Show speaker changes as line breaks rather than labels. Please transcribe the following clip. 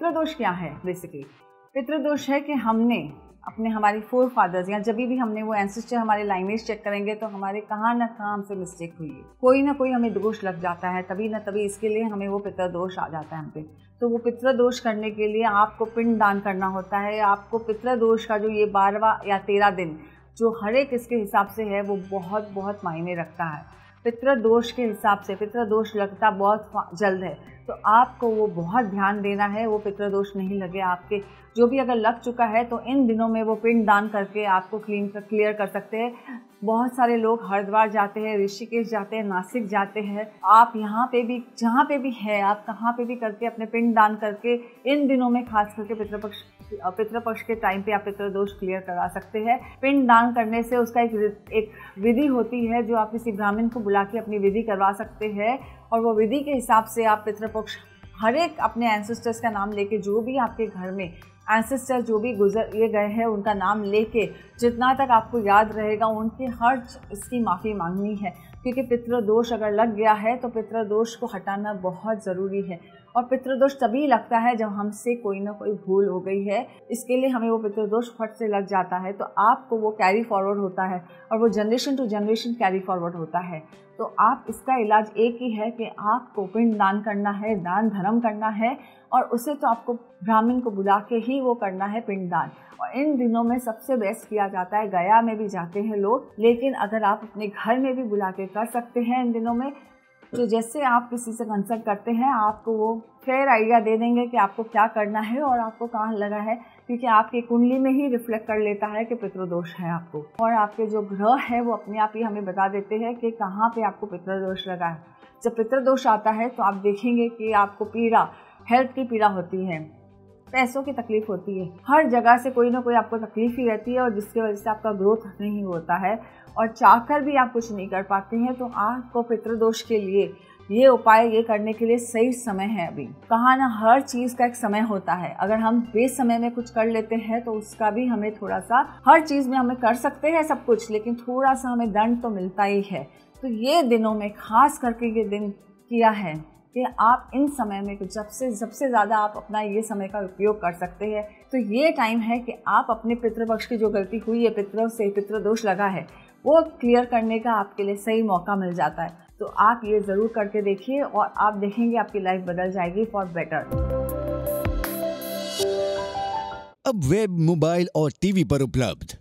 पितृदोष क्या है? बेसिकली पितृदोष है कि हमने हमारी फोर फादर्स या जब भी हमने वो एंसेस्टर हमारे लाइनेज चेक करेंगे तो हमारे कहाँ ना कहाँ हमसे मिस्टेक हुई है, कोई ना कोई हमें दोष लग जाता है, तभी ना तभी इसके लिए हमें वो पितृदोष आ जाता है हम पे। तो वो पितृदोष करने के लिए आपको पिंड दान करना होता है। आपको पितृदोष का जो ये 12वां या 13 दिन जो हर एक इसके हिसाब से है वो बहुत बहुत मायने रखता है। पितृदोष के हिसाब से पितृदोष लगता बहुत जल्द है, तो आपको वो बहुत ध्यान देना है वो पितृदोष नहीं लगे आपके। जो भी अगर लग चुका है तो इन दिनों में वो पिंड दान करके आपको क्लियर कर सकते हैं। बहुत सारे लोग हरिद्वार जाते हैं, ऋषिकेश जाते हैं, नासिक जाते हैं। आप यहाँ पे भी जहाँ पे भी है आप कहाँ पे भी करके अपने पिंड दान करके इन दिनों में खास करके पितृपक्ष के टाइम पे आप पितृदोष क्लियर करा सकते हैं। पिंड दान करने से उसका एक विधि होती है जो आप किसी ब्राह्मण को बुला के अपनी विधि करवा सकते हैं, और वो विधि के हिसाब से आप पितृपक्ष हर एक अपने एंसेस्टर्स का नाम लेके, जो भी आपके घर में एंसेस्टर जो भी गुजर गए हैं उनका नाम लेके जितना तक आपको याद रहेगा उनकी हर इसकी माफ़ी मांगनी है। क्योंकि पितृदोष अगर लग गया है तो पितृदोष को हटाना बहुत ज़रूरी है। और पितृदोष तभी लगता है जब हमसे कोई ना कोई भूल हो गई है, इसके लिए हमें वो पितृदोष फट से लग जाता है, तो आपको वो कैरी फॉरवर्ड होता है और वो generation to generation carry forward होता है। तो आप इसका इलाज एक ही है कि आपको पिंड दान करना है, दान धर्म करना है, और उसे तो आपको ब्राह्मण को बुला के ही वो करना है पिंड दान। और इन दिनों में सबसे बेस्ट किया जाता है, गया में भी जाते हैं लोग, लेकिन अगर आप अपने घर में भी बुला के कर सकते हैं इन दिनों में, तो जैसे आप किसी से कंसल्ट करते हैं आपको वो फेयर आइडिया दे देंगे कि आपको क्या करना है और आपको कहाँ लगा है, क्योंकि आपकी कुंडली में ही रिफ्लेक्ट कर लेता है कि पितृदोष है आपको। और आपके जो ग्रह है वो अपने आप ही हमें बता देते हैं कि कहाँ पे आपको पितृदोष लगा है। जब पितृदोष आता है तो आप देखेंगे कि आपको पीड़ा, हेल्थ की पीड़ा होती है, पैसों की तकलीफ होती है, हर जगह से कोई ना कोई आपको तकलीफ ही रहती है, और जिसकी वजह से आपका ग्रोथ नहीं होता है और चाहकर भी आप कुछ नहीं कर पाते हैं। तो आपको पितृदोष के लिए ये उपाय ये करने के लिए सही समय है अभी। कहा ना, हर चीज़ का एक समय होता है। अगर हम बेसमय में कुछ कर लेते हैं तो उसका भी हमें थोड़ा सा, हर चीज़ में हमें कर सकते हैं सब कुछ, लेकिन थोड़ा सा हमें दंड तो मिलता ही है। तो ये दिनों में खास करके ये दिन किया है कि आप इन समय में सबसे ज़्यादा आप अपना ये समय का उपयोग कर सकते हैं। तो ये टाइम है कि आप अपने पितृपक्ष की जो गलती हुई है, पितृदोष लगा है, वो क्लियर करने का आपके लिए सही मौका मिल जाता है। तो आप ये ज़रूर करके देखिए और आप देखेंगे आपकी लाइफ बदल जाएगी फॉर बेटर।
अब वेब, मोबाइल और टीवी पर उपलब्ध